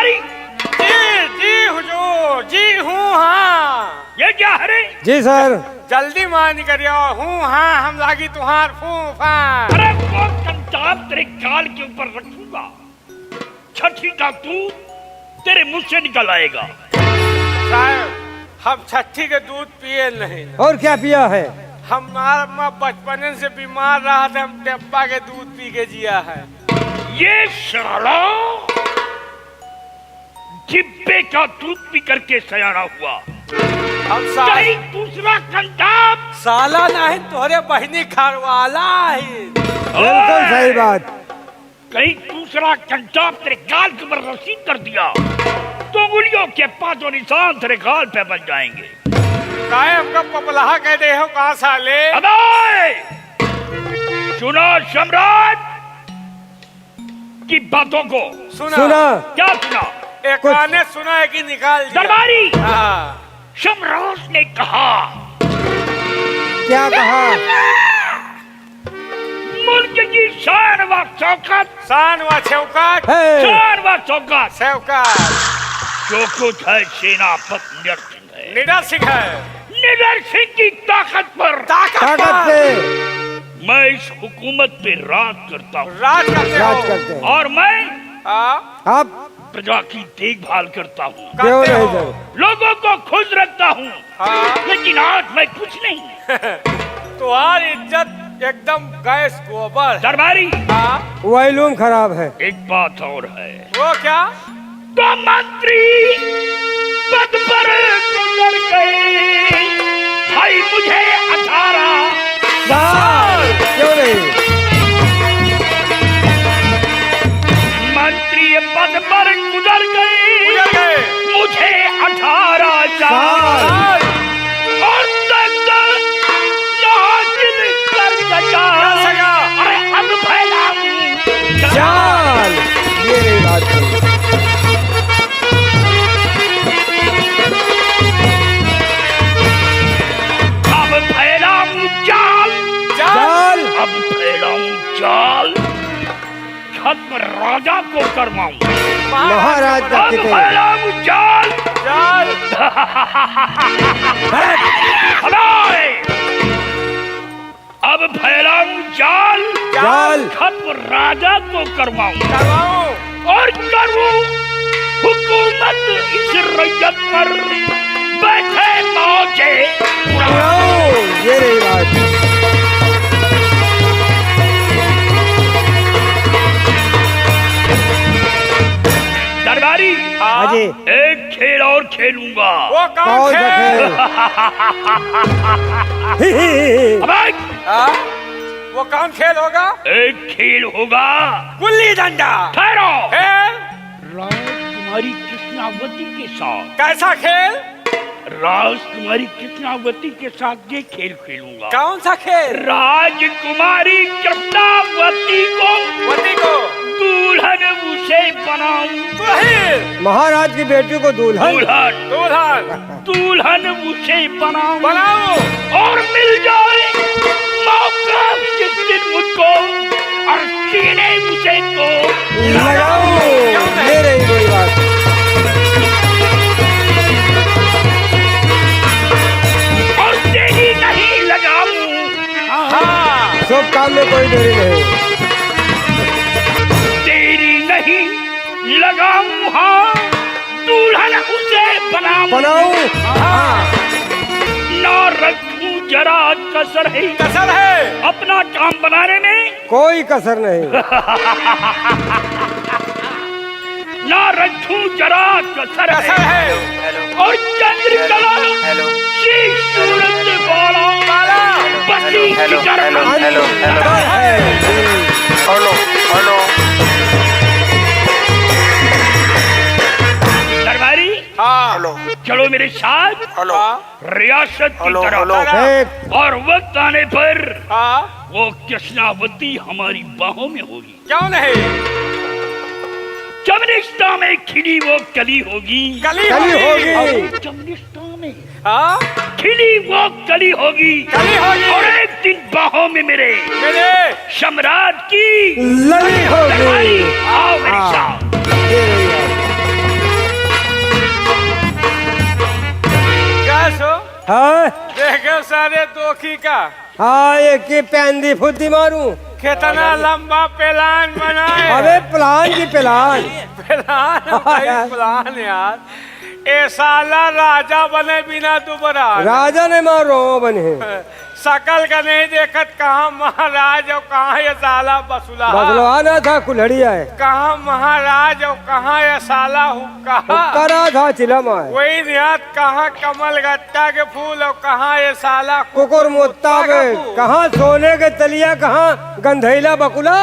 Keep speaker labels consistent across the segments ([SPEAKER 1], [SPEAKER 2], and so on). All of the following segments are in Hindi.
[SPEAKER 1] दरबारी।
[SPEAKER 2] जी जी हुजूर, जी हूँ हाँ।
[SPEAKER 1] ये क्या है रे?
[SPEAKER 3] जी सर।
[SPEAKER 2] जल्दी मान करियो, हूँ हाँ हम लागी तुम्हार फूफा।
[SPEAKER 1] अरे वो कंटाप तेरे गाल के ऊपर रखूंगा, छठी का दूध तेरे मुंह से निकल आएगा।
[SPEAKER 2] साहब हम छठी के दूध पिए नहीं।
[SPEAKER 3] और क्या पिया है?
[SPEAKER 2] हमारा बचपन से बीमार रहा था, हम टेप्पा के दूध पी के जिया है।
[SPEAKER 1] ये साला डिब्बे का दूध पी करके सयाना हुआ।
[SPEAKER 2] हम साला
[SPEAKER 1] कहीं दूसरा कंटाप
[SPEAKER 2] साला नहीं, तोहरे बहनी खरवाला ही।
[SPEAKER 3] बिल्कुल सही बात।
[SPEAKER 1] कहीं दूसरा कंटाप तेरे गाल के ऊपर रसीद कर दिया तो उंगलियों के पांचों निशान तेरे गाल पे बन जाएंगे।
[SPEAKER 2] काहे हमका पपलाहा कह दे हो कहाँ साले?
[SPEAKER 1] अबे सुनो सम्राट की बातों को।
[SPEAKER 3] सुना।
[SPEAKER 1] क्या सुना?
[SPEAKER 2] एक आने सुना है कि निकाल दिया।
[SPEAKER 1] दरबारी,
[SPEAKER 2] हाँ।
[SPEAKER 1] सम्राट ने कहा।
[SPEAKER 3] क्या कहा?
[SPEAKER 1] मुल्क की शान व शौकत,
[SPEAKER 2] शान व शौकत,
[SPEAKER 1] शान व शौकत,
[SPEAKER 2] शौकत
[SPEAKER 1] जो कुछ है सेनापत निडर सिंह है।
[SPEAKER 2] निडर सिंह है।
[SPEAKER 1] निडर सिंह की ताकत पर,
[SPEAKER 3] ताकत पे
[SPEAKER 1] मैं इस हुकूमत पे राज करता हूँ।
[SPEAKER 2] राज करते हो।
[SPEAKER 1] और मैं
[SPEAKER 3] आप
[SPEAKER 1] प्रजा की देखभाल करता हूँ,
[SPEAKER 3] क्यों नहीं सर?
[SPEAKER 1] लोगों को खुश रखता हूँ।
[SPEAKER 2] हाँ।
[SPEAKER 1] लेकिन आज मैं कुछ नहीं।
[SPEAKER 2] तुम्हारी इज्जत एकदम गैस गोबर।
[SPEAKER 1] दरबारी,
[SPEAKER 2] हाँ।
[SPEAKER 3] वॉल्यूम खराब है।
[SPEAKER 1] एक बात और है।
[SPEAKER 2] वो क्या?
[SPEAKER 1] तो मंत्री पद पर गुजर गए भाई, मुझे 18
[SPEAKER 3] साल क्यों नहीं?
[SPEAKER 1] मंत्री पद पर गुजर गए मुझे 18 साल और तक हासिल कर सका। अरे अब फैलाऊं
[SPEAKER 3] चाल, ये नहीं बात है।
[SPEAKER 1] अब फैलाऊं जाल,
[SPEAKER 3] चाल,
[SPEAKER 1] अब फैलाऊं जाल, खत्म राजा को करवाऊं।
[SPEAKER 3] महाराज का
[SPEAKER 1] अब
[SPEAKER 3] कितने?
[SPEAKER 1] फैलाऊं जाल,
[SPEAKER 2] जाल।
[SPEAKER 1] हलाए। अब फैलाऊं जाल,
[SPEAKER 3] जाल,
[SPEAKER 1] खत्म राजा को करवाऊं
[SPEAKER 2] करवाऊं
[SPEAKER 1] और करूं हुकूमत इस रैयत पर, बैठे मौजे उड़ाऊं।
[SPEAKER 3] ये नहीं बात।
[SPEAKER 1] दरबारी,
[SPEAKER 3] हाजी,
[SPEAKER 1] एक खेल और खेलूंगा।
[SPEAKER 2] वो कौन
[SPEAKER 3] कौन सा
[SPEAKER 2] खेल?
[SPEAKER 3] खेल?
[SPEAKER 1] अबे,
[SPEAKER 2] हाँ? वो कौन खेल होगा?
[SPEAKER 1] एक खेल होगा
[SPEAKER 2] गुल्ली डंडा।
[SPEAKER 1] ठहरो।
[SPEAKER 2] खेल
[SPEAKER 1] राजकुमारी कृष्णावती के साथ।
[SPEAKER 2] कैसा खेल?
[SPEAKER 1] राजकुमारी कृष्णावती के साथ ये खेल खेलूंगा।
[SPEAKER 2] कौन सा खेल?
[SPEAKER 1] राजकुमारी कृष्णावती को
[SPEAKER 2] वती को
[SPEAKER 1] दुल्हन उसे बनाऊं।
[SPEAKER 3] महाराज की बेटी को दुल्हन?
[SPEAKER 1] दुल्हन,
[SPEAKER 2] दुल्हन
[SPEAKER 1] दुल्हन उसे बनाऊं
[SPEAKER 2] बनाओ
[SPEAKER 1] और मिल जाए मौका जिस दिन मुझको और सीने उसे को
[SPEAKER 3] लगाओ। ये रही कोई बात।
[SPEAKER 1] और देरी नहीं लगाऊं।
[SPEAKER 2] हाँ।
[SPEAKER 3] सब काम में कोई देरी नहीं।
[SPEAKER 1] देरी नहीं लगाऊं। हाँ, दुल्हन उसे बनाऊं।
[SPEAKER 3] बनाऊं। हाँ।
[SPEAKER 1] ना रखूं जरा कसर है,
[SPEAKER 2] कसर है
[SPEAKER 1] अपना काम बनाने में
[SPEAKER 3] कोई कसर नहीं।
[SPEAKER 1] ना रखूं जरा कसर
[SPEAKER 2] कसर
[SPEAKER 1] है।
[SPEAKER 2] है।
[SPEAKER 1] और चंद्रकला शीश सूरज वाला बत्ती की तरह
[SPEAKER 3] हेलो हेलो।
[SPEAKER 1] दरबारी,
[SPEAKER 2] हाँ।
[SPEAKER 1] चलो मेरे साथ रियासत की तरफ। और वक्त आने पर
[SPEAKER 2] हाँ।
[SPEAKER 1] वो कृष्णावती हमारी बाहों में होगी।
[SPEAKER 2] क्यों नहीं?
[SPEAKER 1] चमनिस्ता में खिली वो कली होगी।
[SPEAKER 2] कली
[SPEAKER 3] होगी।
[SPEAKER 1] चमनिस्ता में
[SPEAKER 2] हाँ?
[SPEAKER 1] खिली वो कली होगी।
[SPEAKER 2] कली होगी।
[SPEAKER 1] और एक दिन बाहों में मेरे सम्राट की
[SPEAKER 3] लड़ी होगी।
[SPEAKER 1] दरबारी, आओ मेरे साथ।
[SPEAKER 3] ये रही बात। हाँ
[SPEAKER 2] देखो सारे दोखी का
[SPEAKER 3] हाँ एक की पैंदी फुद्दी मारूं।
[SPEAKER 2] कितना लंबा प्लान बनाए।
[SPEAKER 3] अबे प्लान की प्लान।
[SPEAKER 2] प्लान भाई प्लान यार। ए साला राजा बने बिना दुबरा।
[SPEAKER 3] राजा ने मारो बने।
[SPEAKER 2] शकल का नहीं देखत कहाँ महाराज और कहाँ ये साला बसुला।
[SPEAKER 3] बदलवाना था कुल्हड़िया है।
[SPEAKER 2] कहाँ महाराज और कहाँ ये साला हुक्का।
[SPEAKER 3] करा था चिलमा है।
[SPEAKER 2] वही नियत कहाँ कमल गट्टा के फूल और कहाँ ये साला
[SPEAKER 3] कुकुर मुत्ता में कहाँ सोने के तलिया कहाँ गंधैला बकुला।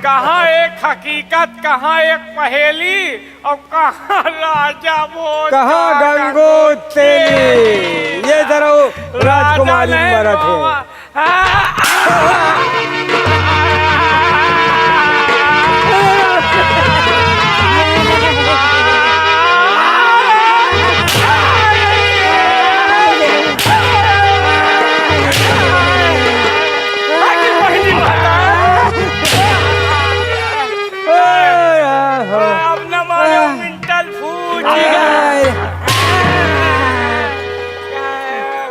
[SPEAKER 2] कहाँ एक हकीकत कहाँ एक पहेली और कहाँ राजा वो
[SPEAKER 3] कहाँ गंगो तेली। ये जरा वो राजकुमारी मरत है।
[SPEAKER 2] अब न मानो मिंटल फूल।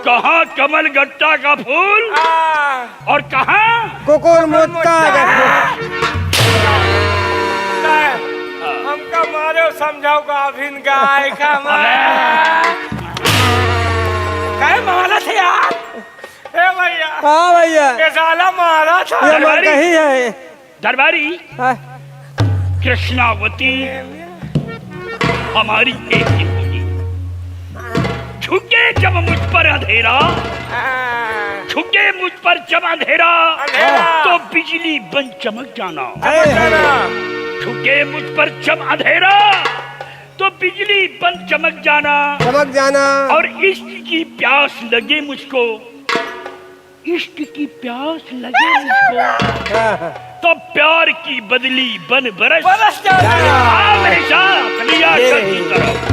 [SPEAKER 1] कहाँ कमल गट्टा का फूल और कहाँ
[SPEAKER 3] कुकुर मुत्ता
[SPEAKER 2] हमका मारो समझाओ गाभिन गाय का मारा थे यार। ए भैया
[SPEAKER 3] हाँ भैया
[SPEAKER 2] ये साला मारा था।
[SPEAKER 3] ये मर कही है।
[SPEAKER 1] दरबारी
[SPEAKER 3] हाँ,
[SPEAKER 1] कृष्णावती हमारी एक ही होगी। झुके जब मुझ पर अंधेरा, झुके मुझ पर जब अंधेरा तो बिजली बन चमक जाना। झुके मुझ पर जब अंधेरा तो बिजली बन चमक जाना।
[SPEAKER 3] चमक जाना।
[SPEAKER 1] और इश्क की प्यास लगे मुझको, इश्क की प्यास लगे मुझको तो प्यार की बदली बन बरस
[SPEAKER 2] जाना।
[SPEAKER 1] हमेशा कलिया चलती तरफ।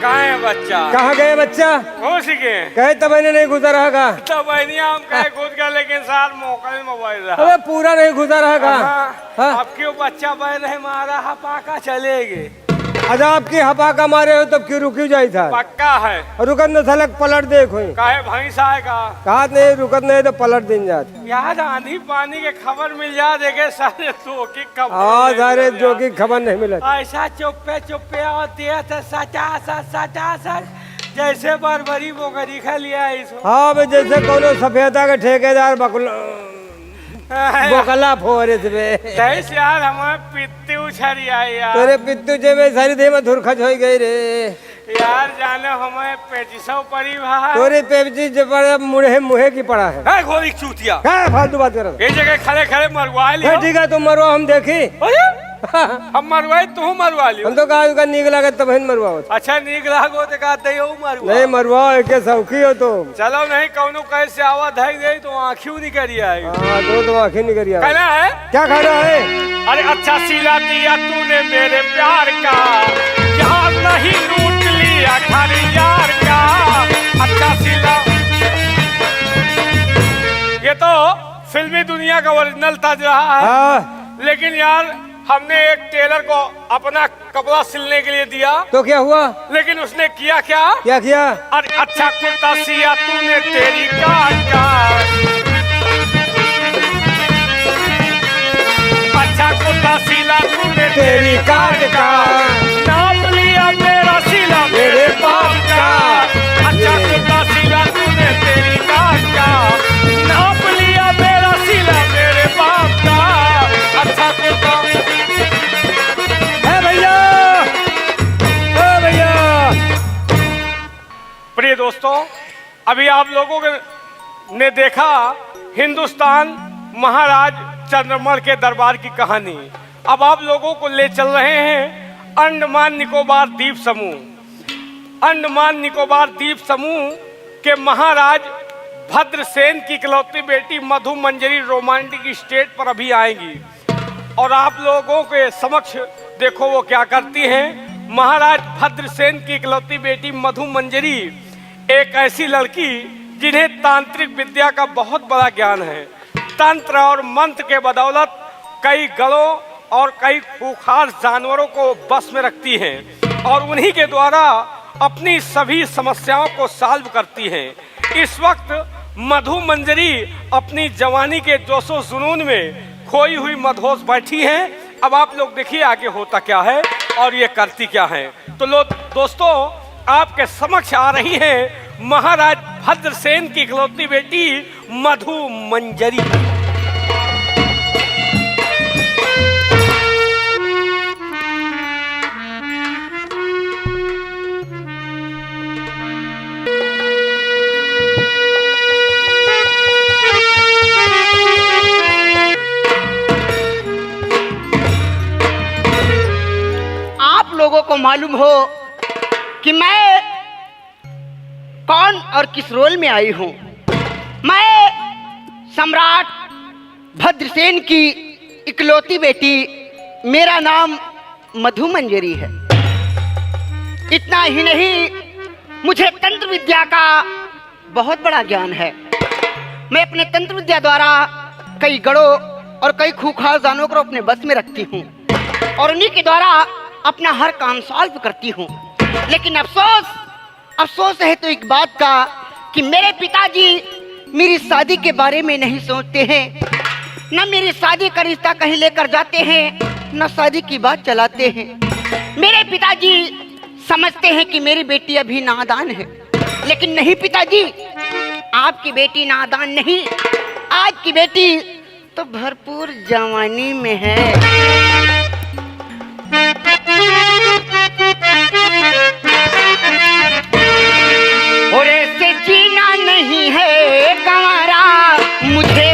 [SPEAKER 2] कहाँ है बच्चा?
[SPEAKER 3] कहाँ गए बच्चा?
[SPEAKER 2] हो सीखे
[SPEAKER 3] कहे तब नहीं गुजरा का।
[SPEAKER 2] तो बहनिया हम कहे कूद गए लेकिन सार मौका में मोबाइल रहा।
[SPEAKER 3] अबे पूरा नहीं गुजरा का। हाँ?
[SPEAKER 2] अब क्यों बच्चा बह रहे मारा हपाका चलेगे।
[SPEAKER 3] अच्छा आपकी हपा का मारे हो तब क्यों रुकी जाई था।
[SPEAKER 2] पक्का है।
[SPEAKER 3] रुकत न सलक पलट देखो।
[SPEAKER 2] काहे भैंस आएगा।
[SPEAKER 3] कहा नहीं रुकत नहीं तो पलट दिन जात।
[SPEAKER 2] यार आंधी पानी के खबर मिल जा देखे सारे तो की खबर।
[SPEAKER 3] हाँ सारे जो की खबर नहीं मिले।
[SPEAKER 2] ऐसा चुप्पे चुप्पे और दिया था सचा जैसे बरबरी बोगरी खा लिया इसको।
[SPEAKER 3] हाँ भाई जैसे कोनो सफेदा के ठेकेदार बोकला फोरे से
[SPEAKER 2] जैसे यार हमारे पित्ती उछरी आई यार।
[SPEAKER 3] तेरे पित्तू जे में सारी दे में धुरखच हो गई रे।
[SPEAKER 2] यार जाने हमें 2500 पड़ी भाई।
[SPEAKER 3] तोरे पेपची जब मुहे मुहे की पड़ा है।
[SPEAKER 2] है गोली चूतिया।
[SPEAKER 3] क्या फालतू बात कर रहा है।
[SPEAKER 2] ये जगह खड़े खड़े मरवा लियो।
[SPEAKER 3] ठीक है तुम मरवा हम देखी।
[SPEAKER 2] हम मरवाई तू मरवा लियो।
[SPEAKER 3] हम तो कहा का नीक लगे तब मरवा।
[SPEAKER 2] अच्छा नीक लागो तो कहते हो मरवा।
[SPEAKER 3] नहीं मरवा के सौखी हो तो।
[SPEAKER 2] चलो नहीं कौनो कैसे आवा धई दे तो आँखियों निकल आई।
[SPEAKER 3] हाँ तो आँखें निकल आई।
[SPEAKER 2] कहना है
[SPEAKER 3] क्या खाना है?
[SPEAKER 2] अरे अच्छा सिला दिया तूने मेरे प्यार का, यार नहीं लूट लिया खाली यार का। अच्छा सिला। ये तो फिल्मी दुनिया का ओरिजिनल ताज रहा है।
[SPEAKER 3] हाँ।
[SPEAKER 2] लेकिन यार हमने एक टेलर को अपना कपड़ा सिलने के लिए दिया
[SPEAKER 3] तो क्या हुआ?
[SPEAKER 2] लेकिन उसने किया क्या?
[SPEAKER 3] क्या किया?
[SPEAKER 2] अरे अच्छा कुर्ता सिया तूने तेरी काट का। अच्छा कुर्ता सिला तूने तेरी काट का। नाप लिया मेरा सिला मेरे बाप का। अच्छा कुर्ता सिला तूने तेरी काट का। नाप लिया मेरा सिला मेरे बाप का। अच्छा कुर्ता। प्रिय दोस्तों अभी आप लोगों ने देखा हिंदुस्तान महाराज चंद्रमल के दरबार की कहानी। अब आप लोगों को ले चल रहे हैं अंडमान निकोबार द्वीप समूह। अंडमान निकोबार द्वीप समूह के महाराज भद्रसेन की इकलौती बेटी मधु मंजरी रोमांटिक स्टेज पर अभी आएंगी और आप लोगों के समक्ष देखो वो क्या करती हैं। महाराज भद्रसेन की इकलौती बेटी मधु मंजरी एक ऐसी लड़की जिन्हें तांत्रिक विद्या का बहुत बड़ा ज्ञान है। तंत्र और मंत्र के बदौलत कई गढ़ों और कई खूंखार जानवरों को बस में रखती हैं और उन्हीं के द्वारा अपनी सभी समस्याओं को सॉल्व करती हैं। इस वक्त मधु मंजरी अपनी जवानी के जोशो जुनून में खोई हुई मदहोश बैठी हैं। अब आप लोग देखिए आगे होता क्या है और ये करती क्या है। तो लो दोस्तों, आपके समक्ष आ रही हैं महाराज भद्रसेन की इकलौती बेटी मधु मंजरी।
[SPEAKER 4] आप लोगों को मालूम हो कि मैं कौन और किस रोल में आई हूं। मैं सम्राट भद्रसेन की इकलौती बेटी, मेरा नाम मधु मंजरी है। इतना ही नहीं, मुझे तंत्र विद्या का बहुत बड़ा ज्ञान है। मैं अपने तंत्र विद्या द्वारा कई गढ़ों और कई खूंखार जानवरों को अपने बस में रखती हूँ और उन्हीं के द्वारा अपना हर काम सॉल्व करती हूँ। लेकिन अफसोस है तो एक बात का कि मेरे पिताजी मेरी शादी के बारे में नहीं सोचते हैं, न मेरी शादी का रिश्ता कहीं लेकर जाते हैं, न शादी की बात चलाते हैं। मेरे पिताजी समझते हैं कि मेरी बेटी अभी नादान है, लेकिन नहीं पिताजी, आपकी बेटी नादान नहीं, आज की बेटी तो भरपूर जवानी में है। और ऐसे जीना नहीं है गंवारा मुझे,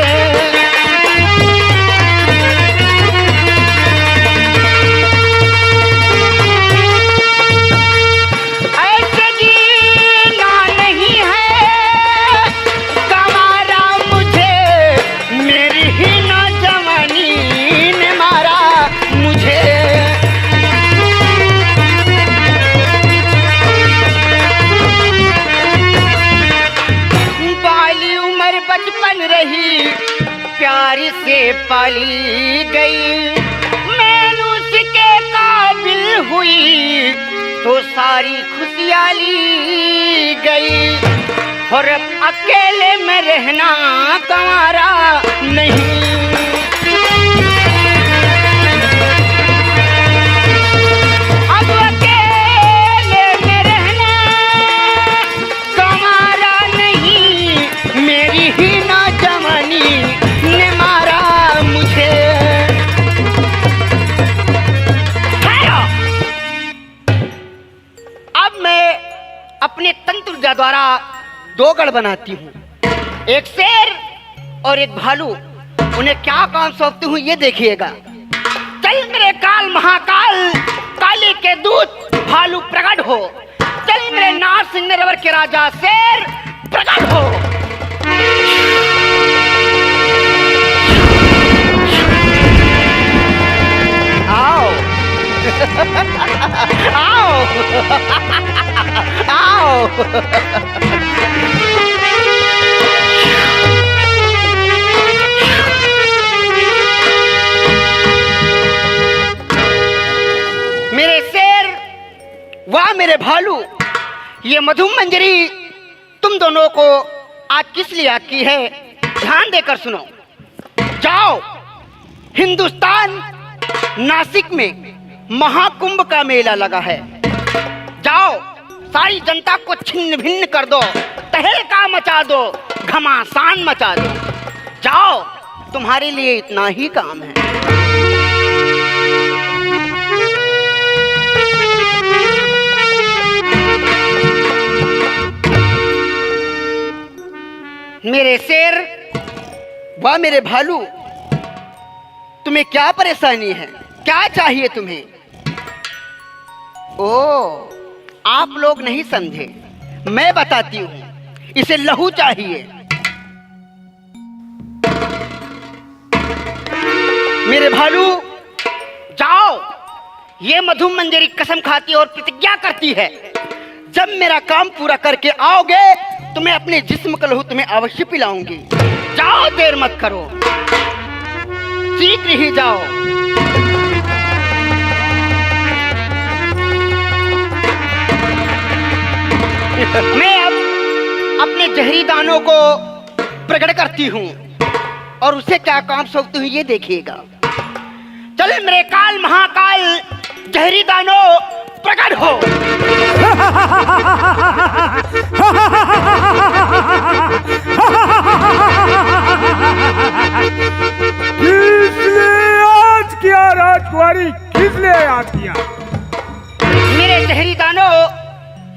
[SPEAKER 4] ऐसे जीना नहीं है गंवारा मुझे, मेरी ही नौजवानी ने मारा मुझे। बचपन रही प्यार से पाली गई, मैं उसके काबिल हुई तो सारी खुशियाँ ली गई। और अब अकेले में रहना गंवारा नहीं, अब अकेले में रहना गंवारा नहीं, मेरी ही नौजवानी ने मारा मुझे। अब मैं अपने तंत्र द्वारा दो गढ़ बनाती हूँ, एक शेर और एक भालू। उन्हें क्या काम सौंपती हूँ ये देखिएगा। चल मेरे काल महाकाल, काली के दूत भालू प्रकट हो, चल मेरे नार सिंह नरवर के राजा शेर प्रकट हो। आओ आओ आओ। मेरे शेर, वाह मेरे भालू, ये मधु मंजरी तुम दोनों को आज किस लिए आकी है, ध्यान देकर सुनो। जाओ, हिंदुस्तान नासिक में महाकुंभ का मेला लगा है, जाओ सारी जनता को छिन्न भिन्न कर दो, तहलका मचा दो, घमासान मचा दो। जाओ, तुम्हारे लिए इतना ही काम है। मेरे शेर, वाह मेरे भालू, तुम्हें क्या परेशानी है, क्या चाहिए तुम्हें? ओ, आप लोग नहीं समझे, मैं बताती हूं। इसे लहू चाहिए। मेरे भालू, जाओ, ये मधु मंजरी कसम खाती और प्रतिज्ञा करती है, जब मेरा काम पूरा करके आओगे तो मैं अपने जिस्म का लहू तुम्हें अवश्य पिलाऊंगी। जाओ, देर मत करो, शीघ्र ही जाओ। मैं अब अपने जहरी दानों को प्रकट करती हूँ और उसे क्या काम सौंपती हूँ ये देखिएगा। चल मेरे काल महाकाल जहरी दानों प्रकट हो।
[SPEAKER 3] किसने आज किया राजकुमारी, किसने याद किया?
[SPEAKER 4] मेरे जहरी दानों,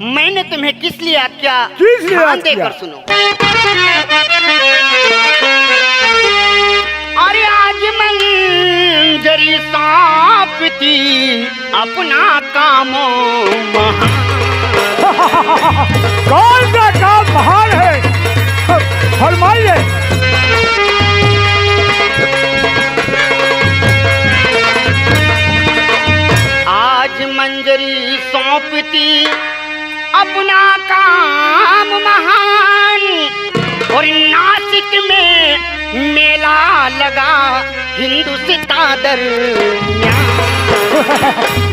[SPEAKER 4] मैंने तुम्हें किस लिए याद किया?
[SPEAKER 3] किस लिए
[SPEAKER 4] ध्यान
[SPEAKER 3] याद किया?
[SPEAKER 4] देकर सुनो। अरे आज मंजरी सांपती अपना काम महान।
[SPEAKER 3] कौन सा काम महान है, फरमाइए।
[SPEAKER 4] आज मंजरी सौंपती अपना काम महान और नासिक में मेला लगा हिंदुस्तान दरमियान।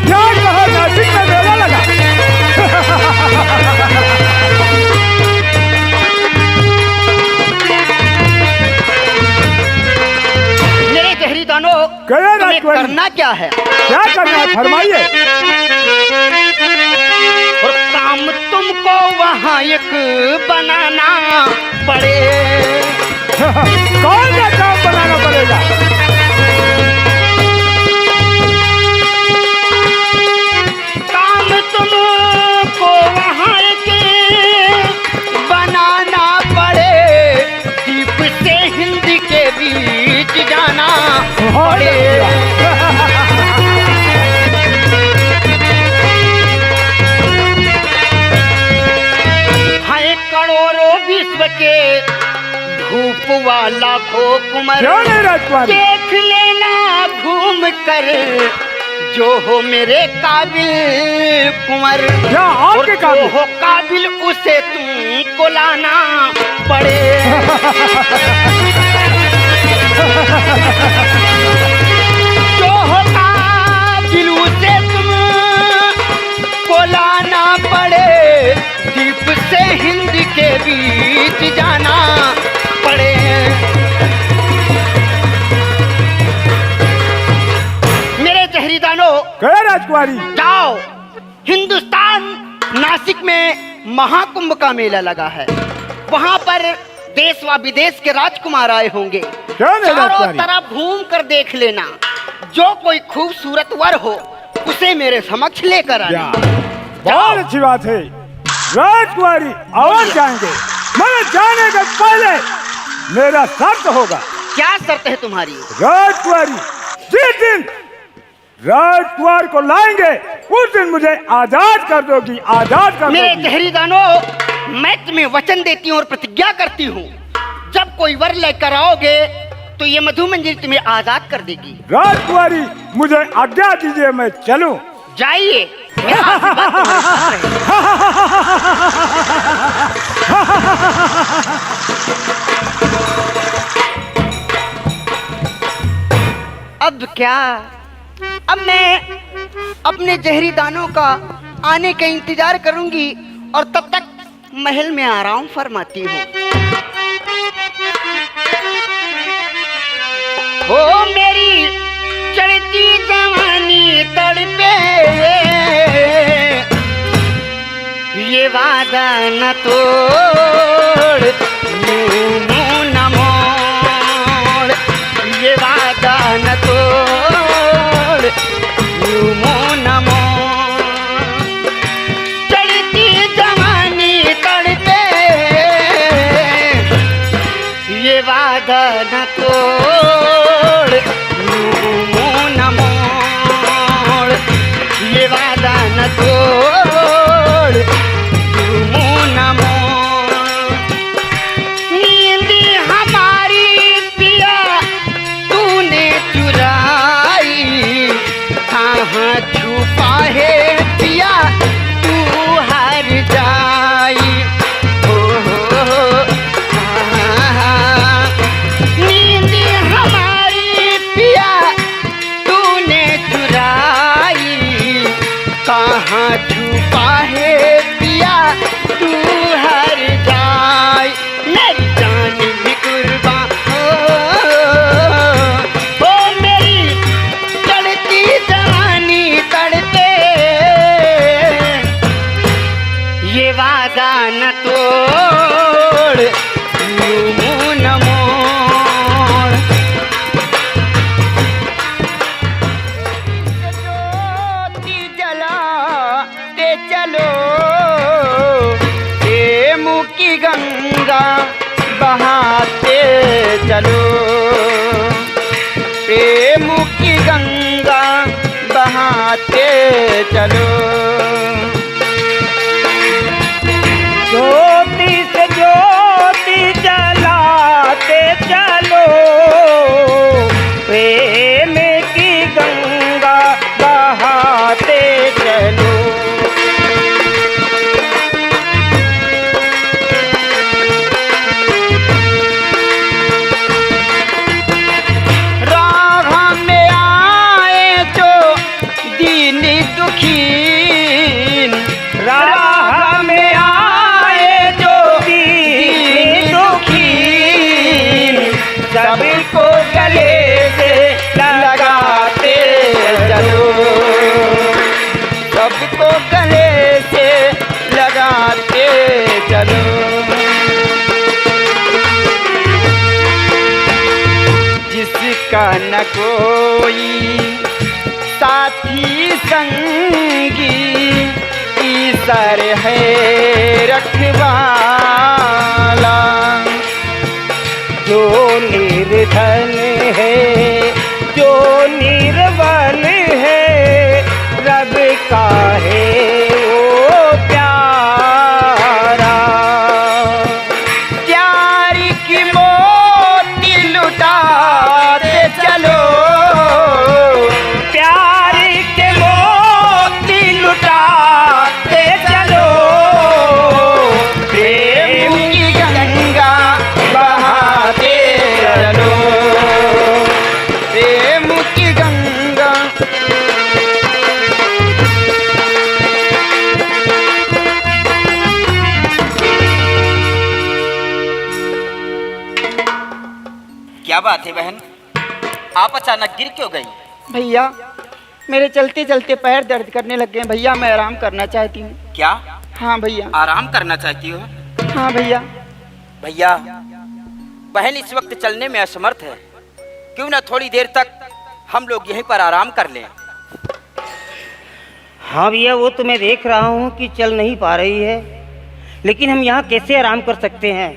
[SPEAKER 3] क्या कहा, नासिक में मेला लगा?
[SPEAKER 4] मेरे जहरी दानों,
[SPEAKER 3] कहे
[SPEAKER 4] तुम्हें
[SPEAKER 3] राजकुमारी।
[SPEAKER 4] करना क्या है?
[SPEAKER 3] क्या करना है, फरमाइए।
[SPEAKER 4] और काम तुमको वहाँ एक बनाना पड़े।
[SPEAKER 3] कौन सा काम बनाना पड़ेगा?
[SPEAKER 4] काम तुमको वहाँ एक बनाना पड़े, दीप से हिंद के बीच जाना पड़े। हाय करोड़ों विश्व के धूप वाला खो कुमार,
[SPEAKER 3] क्यों नहीं राजकुमारी?
[SPEAKER 4] देख लेना घूम कर जो हो मेरे काबिल कुंवर।
[SPEAKER 3] क्या
[SPEAKER 4] और
[SPEAKER 3] आपके
[SPEAKER 4] जो
[SPEAKER 3] काबिल?
[SPEAKER 4] हो काबिल उसे तुमको लाना पड़े। जो हो काबिल उसे तुमको लाना पड़े, दीप से हिंद के बीच जाना पड़े। मेरे जहरी दानों,
[SPEAKER 3] कहे राजकुमारी।
[SPEAKER 4] जाओ, हिंदुस्तान नासिक में महाकुंभ का मेला लगा है, वहाँ पर देश व विदेश के राजकुमार आए होंगे।
[SPEAKER 3] क्या नहीं
[SPEAKER 4] चारों
[SPEAKER 3] राजकुमारी?
[SPEAKER 4] तरफ घूम कर देख लेना, जो कोई खूबसूरत वर हो उसे मेरे समक्ष लेकर
[SPEAKER 3] क्या
[SPEAKER 4] आना।
[SPEAKER 3] बहुत अच्छी बात है राजकुमारी, अवश्य जाएंगे, मगर जाने के पहले मेरा शर्त होगा।
[SPEAKER 4] क्या शर्त है तुम्हारी?
[SPEAKER 3] राजकुमारी जिस दिन राजकुमार को लाएंगे उस दिन मुझे आजाद कर दोगी, आजाद कर
[SPEAKER 4] मेरे
[SPEAKER 3] दोगी।
[SPEAKER 4] जहरी दानों, मैं तुम्हें वचन देती हूँ और प्रतिज्ञा करती हूँ, जब कोई वर लेकर आओगे तो ये मधुमंजरी तुम्हें आजाद कर देगी।
[SPEAKER 3] राजकुमारी मुझे आज्ञा दीजिए, मैं चलूं।
[SPEAKER 4] जाइए, मेरा आशीर्वाद तुम्हारे साथ रहे। अब क्या, अब मैं अपने जहरी दानों का आने का इंतजार करूंगी और तब तक महल में आराम फरमाती हूँ। हो मेरी चढ़ती जवानी तड़पे, ये वादा न तोड़, यूं मुंह न मोड़, ये वादा न तोड़, यूं मुंह न मोड़। चढ़ती जवानी तड़पे, ये वादा न तोड़, यूं मुंह न मोड़, ये वादा न तोड़, यूं मुंह न मोड़। नींद हमारी पिया तूने चुराई, कहाँ छुपा है पिया तू हार जाई। हो नींद हमारी पिया तूने चुराई, कहाँ छुपा है पिया चलो, ज्योति से ज्योति जलाते चलो, प्रेम की गंगा बहाते चलो। सबको गले से लगाते चलो, सबको गले से लगाते चलो। जिसका न कोई साथी संगी, ईश्वर है रखवाला। जो निर्धन है, जो निर्बल है, रब का है वो प्यारा। प्यार की मोती लुटाते चलो, प्यार के मोती लुटाते चलो, प्रेम की गंगा बहाते चलो, प्रेम की गंगा।
[SPEAKER 5] क्या बात है बहन, आप अचानक गिर क्यों गई?
[SPEAKER 4] भैया मेरे चलते चलते पैर दर्द करने लग गए भैया, मैं आराम करना चाहती हूँ।
[SPEAKER 5] क्या
[SPEAKER 4] हाँ भैया।
[SPEAKER 5] आराम करना चाहती हो?
[SPEAKER 4] हाँ भैया।
[SPEAKER 5] भैया बहन इस वक्त चलने में असमर्थ है, क्यों ना थोड़ी देर तक हम लोग यहीं पर आराम कर लें।
[SPEAKER 6] हाँ भैया, वो तो मैं देख रहा हूँ कि चल नहीं पा रही है, लेकिन हम यहाँ कैसे आराम कर सकते हैं?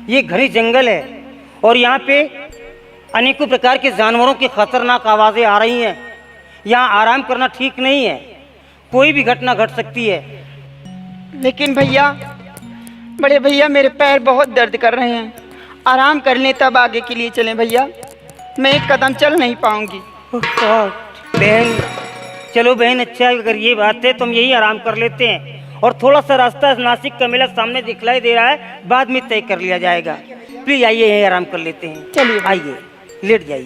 [SPEAKER 6] ये घनी जंगल है और यहाँ पे अनेकों प्रकार के जानवरों की खतरनाक आवाज़ें आ रही हैं। यहाँ आराम करना ठीक नहीं है, कोई भी घटना घट सकती है।
[SPEAKER 4] लेकिन भैया, बड़े भैया मेरे पैर बहुत दर्द कर रहे हैं, आराम कर लें तब आगे के लिए चलें भैया, मैं एक कदम चल नहीं पाऊंगी।
[SPEAKER 6] बहन चलो बहन, अच्छा अगर ये बात है तो हम यही आराम कर लेते हैं, और थोड़ा सा रास्ता नासिक का मेला सामने दिखलाई दे रहा है, बाद में तय कर लिया जाएगा। प्लीज आइए यही आराम कर लेते हैं।
[SPEAKER 4] चलिए
[SPEAKER 6] आइए, लेट जाइए।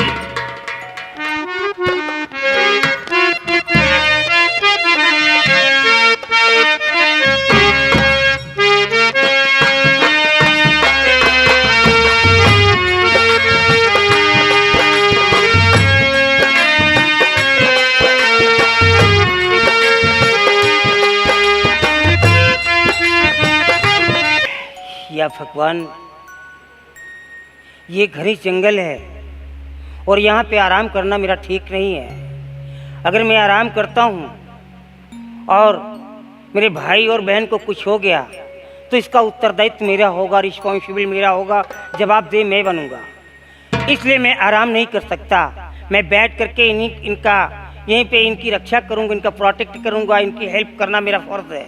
[SPEAKER 6] या भगवान, ये घनी जंगल है और यहाँ पे आराम करना मेरा ठीक नहीं है। अगर मैं आराम करता हूँ और मेरे भाई और बहन को कुछ हो गया तो इसका उत्तरदायित्व मेरा होगा, रिस्पॉन्सिबल मेरा होगा, जवाबदेह मैं बनूंगा। इसलिए मैं आराम नहीं कर सकता। मैं बैठ करके इनका यहीं पे इनकी रक्षा करूँगा, इनका प्रोटेक्ट करूँगा, इनकी हेल्प करना मेरा फर्ज है।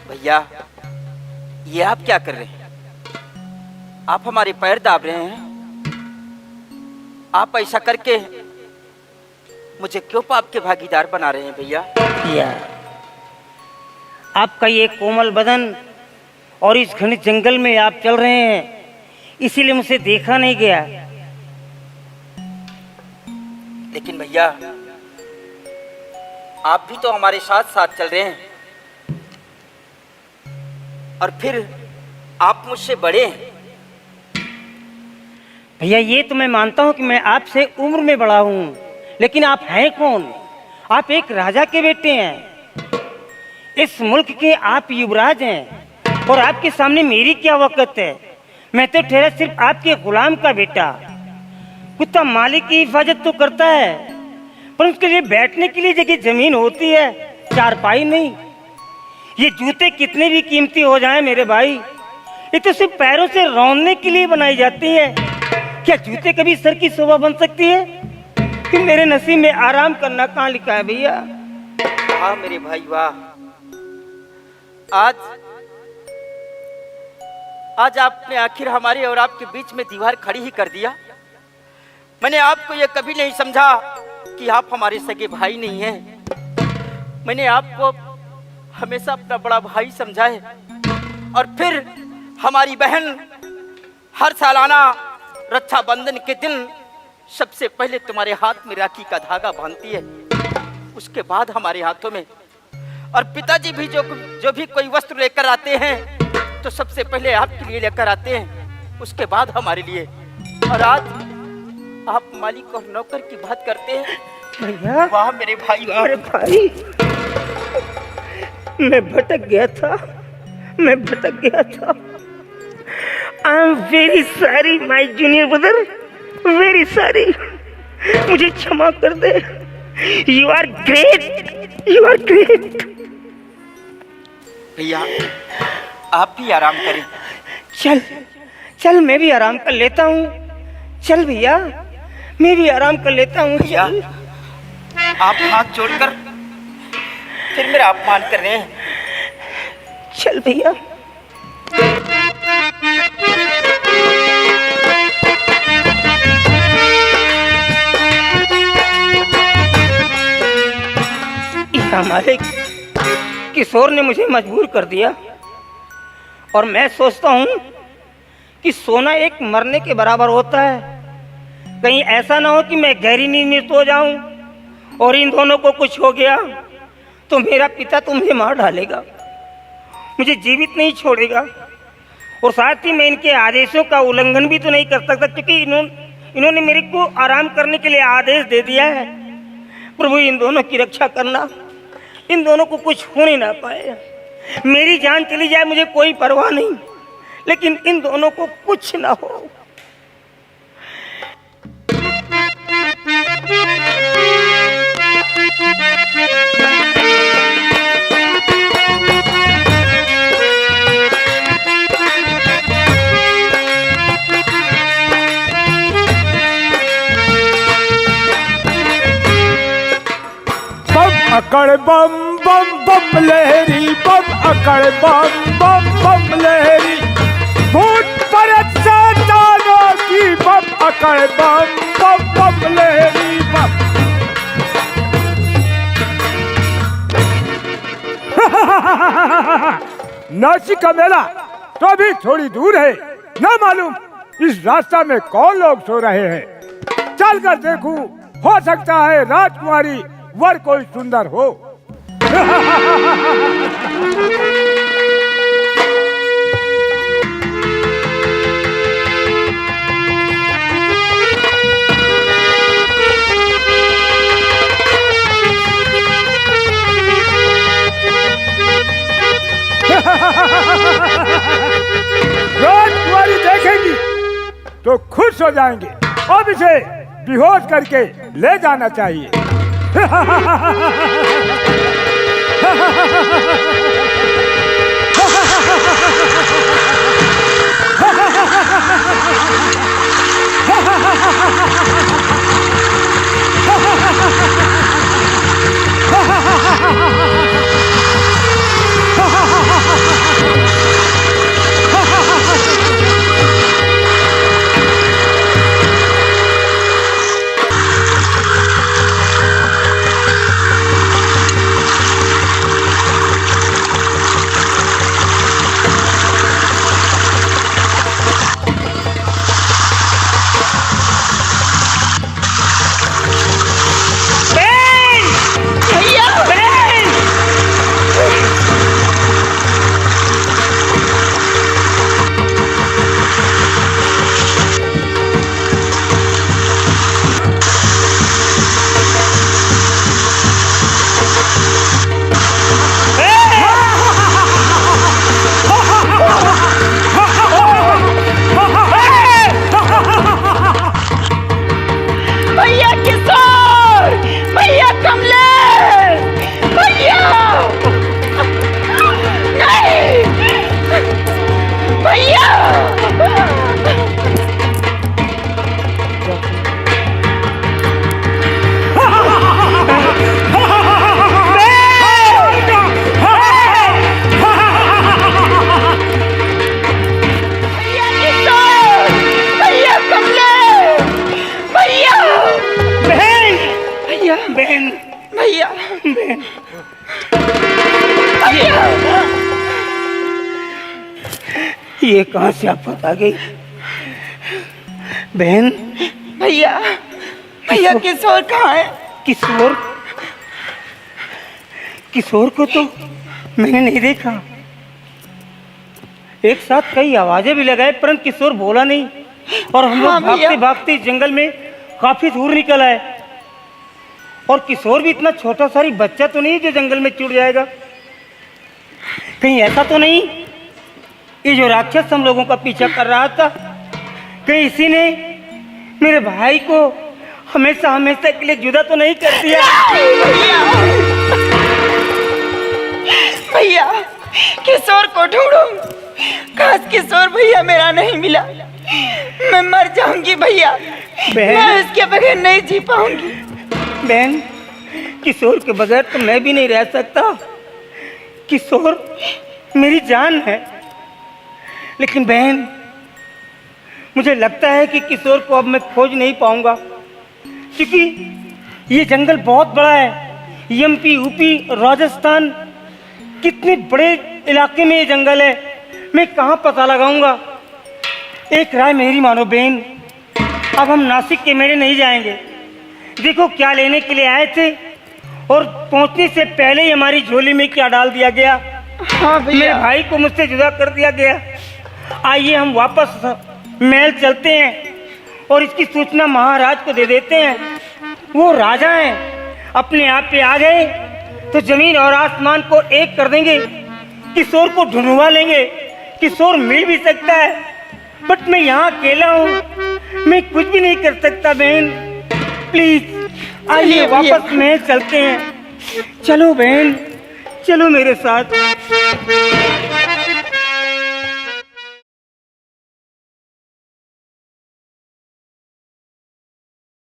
[SPEAKER 5] भैया ये आप क्या कर रहे हैं? आप हमारे पैर दाब रहे हैं। आप ऐसा करके मुझे क्यों पाप के भागीदार बना रहे हैं भैया?
[SPEAKER 6] आपका ये कोमल बदन और इस घने जंगल में आप चल रहे हैं, इसीलिए मुझसे देखा नहीं गया।
[SPEAKER 5] लेकिन भैया आप भी तो हमारे साथ साथ चल रहे हैं, और फिर आप मुझसे बड़े हैं।
[SPEAKER 6] भैया ये तो मैं मानता हूँ कि मैं आपसे उम्र में बड़ा हूँ, लेकिन आप हैं कौन? आप एक राजा के बेटे हैं, इस मुल्क के आप युवराज हैं, और आपके सामने मेरी क्या वक़्त है? मैं तो ठहरा सिर्फ आपके गुलाम का बेटा। कुत्ता मालिक की हिफाजत तो करता है, पर उसके लिए बैठने के लिए जगह जमीन होती है, चारपाई नहीं। ये जूते कितने भी कीमती हो जाएं मेरे भाई, ये तो सिर्फ पैरों से रौंदने के लिए बनाई जाती है। क्या जूते कभी सर की शोभा बन सकती है? कि मेरे नसीब में आराम करना कहाँ लिखा है भैया?
[SPEAKER 5] वाह मेरे भाई वाह। आज आपने आखिर हमारे और आपके बीच में दीवार खड़ी ही कर दिया। मैंने आपको यह कभी नहीं समझा कि आप हमारे सगे भाई नहीं हैं। मैंने आपको हमेशा अपना बड़ा भाई समझा है। और फिर हमारी बहन हर सालाना रक्षाबंधन के दिन सबसे पहले तुम्हारे हाथ में राखी का धागा बांधती है, उसके बाद हमारे हाथों में। और पिताजी भी जो भी कोई वस्त्र लेकर आते हैं तो सबसे पहले आपके लिए लेकर आते हैं, उसके बाद हमारे लिए। और आज आप मालिक और नौकर की बात करते हैं।
[SPEAKER 6] भैया
[SPEAKER 5] वाह मेरे भाई वाह।
[SPEAKER 6] मेरे भाई, मैं भटक गया था। I am very sorry my junior brother, very sorry. मुझे क्षमा कर दे। You are great.
[SPEAKER 5] भैया आप भी आराम करें।
[SPEAKER 6] चल मैं भी आराम कर लेता हूँ। चल भैया मैं भी आराम कर लेता हूँ।
[SPEAKER 5] भैया आप हाथ जोड़कर फिर मेरा अपमान कर रहे हैं।
[SPEAKER 6] चल भैया। हमारे किशोर ने मुझे मजबूर कर दिया, और मैं सोचता हूँ कि सोना एक मरने के बराबर होता है। कहीं ऐसा ना हो कि मैं गहरी नींद में सो जाऊं और इन दोनों को कुछ हो गया तो मेरा पिता तो मुझे मार डालेगा, मुझे जीवित नहीं छोड़ेगा। और साथ ही मैं इनके आदेशों का उल्लंघन भी तो नहीं कर सकता, क्योंकि इन्होंने मेरे को आराम करने के लिए आदेश दे दिया है। प्रभु इन दोनों की रक्षा करना, इन दोनों को कुछ हो नहीं ना पाए। मेरी जान चली जाए मुझे कोई परवाह नहीं, लेकिन इन दोनों को कुछ ना हो।
[SPEAKER 3] अकड़ बम बम बम लहरी, बम अकड़ बम बम बम लहरी, भूत परत शैतानों की बम अकड़ बम बम बम लहरी बम। नासिक का मेला तो अभी थोड़ी दूर है, न मालूम इस रास्ता में कौन लोग सो रहे हैं। चल कर देखूं, हो सकता है राजकुमारी वर कोई सुंदर हो। राजकुमारी देखेंगी तो खुश हो जाएंगे। अब इसे बेहोश करके ले जाना चाहिए।
[SPEAKER 6] ये कहाँ से आफत आ गई? बहन,
[SPEAKER 7] भैया भैया किशोर कहाँ है?
[SPEAKER 6] किशोर? किशोर को तो मैंने नहीं देखा। एक साथ कई आवाजें भी लगाए परंतु किशोर बोला नहीं और हम लोग
[SPEAKER 7] हाँ भैया।
[SPEAKER 6] भागते भागते जंगल में काफी दूर निकल आए। और किशोर भी इतना छोटा सारी बच्चा तो नहीं जो जंगल में छूट जाएगा। कहीं ऐसा तो नहीं ये जो राक्षस हम लोगों का पीछा कर रहा था, कहीं इसी ने मेरे भाई को हमेशा हमेशा के लिए जुदा तो नहीं कर दिया?
[SPEAKER 7] भैया किशोर को ढूंढो। काश किशोर भैया मेरा नहीं मिला, मैं मर जाऊंगी भैया। मैं उसके बगैर नहीं जी पाऊंगी।
[SPEAKER 6] बहन, किशोर के बगैर तो मैं भी नहीं रह सकता। किशोर मेरी जान है। लेकिन बहन, मुझे लगता है कि किशोर को अब मैं खोज नहीं पाऊंगा, क्योंकि ये जंगल बहुत बड़ा है। एमपी, यूपी, राजस्थान, कितने बड़े इलाके में ये जंगल है, मैं कहाँ पता लगाऊंगा? एक राय मेरी मानो बहन, अब हम नासिक के मेले नहीं जाएंगे। देखो क्या लेने के लिए आए थे और पहुंचने से पहले ही हमारी झोली में क्या डाल दिया गया।
[SPEAKER 7] हाँ
[SPEAKER 6] मेरे
[SPEAKER 7] भैया।
[SPEAKER 6] भाई को मुझसे जुदा कर दिया गया। आइए हम वापस महल चलते हैं और इसकी सूचना महाराज को दे देते हैं। वो राजा हैं, अपने आप पे आ गए तो जमीन और आसमान को एक कर देंगे। किशोर को ढूंढवा लेंगे। किशोर मिल भी सकता है, बट मैं यहाँ अकेला हूँ, मैं कुछ भी नहीं कर सकता। बहन प्लीज आइए वापस महल चलते हैं। चलो बहन, चलो मेरे साथ।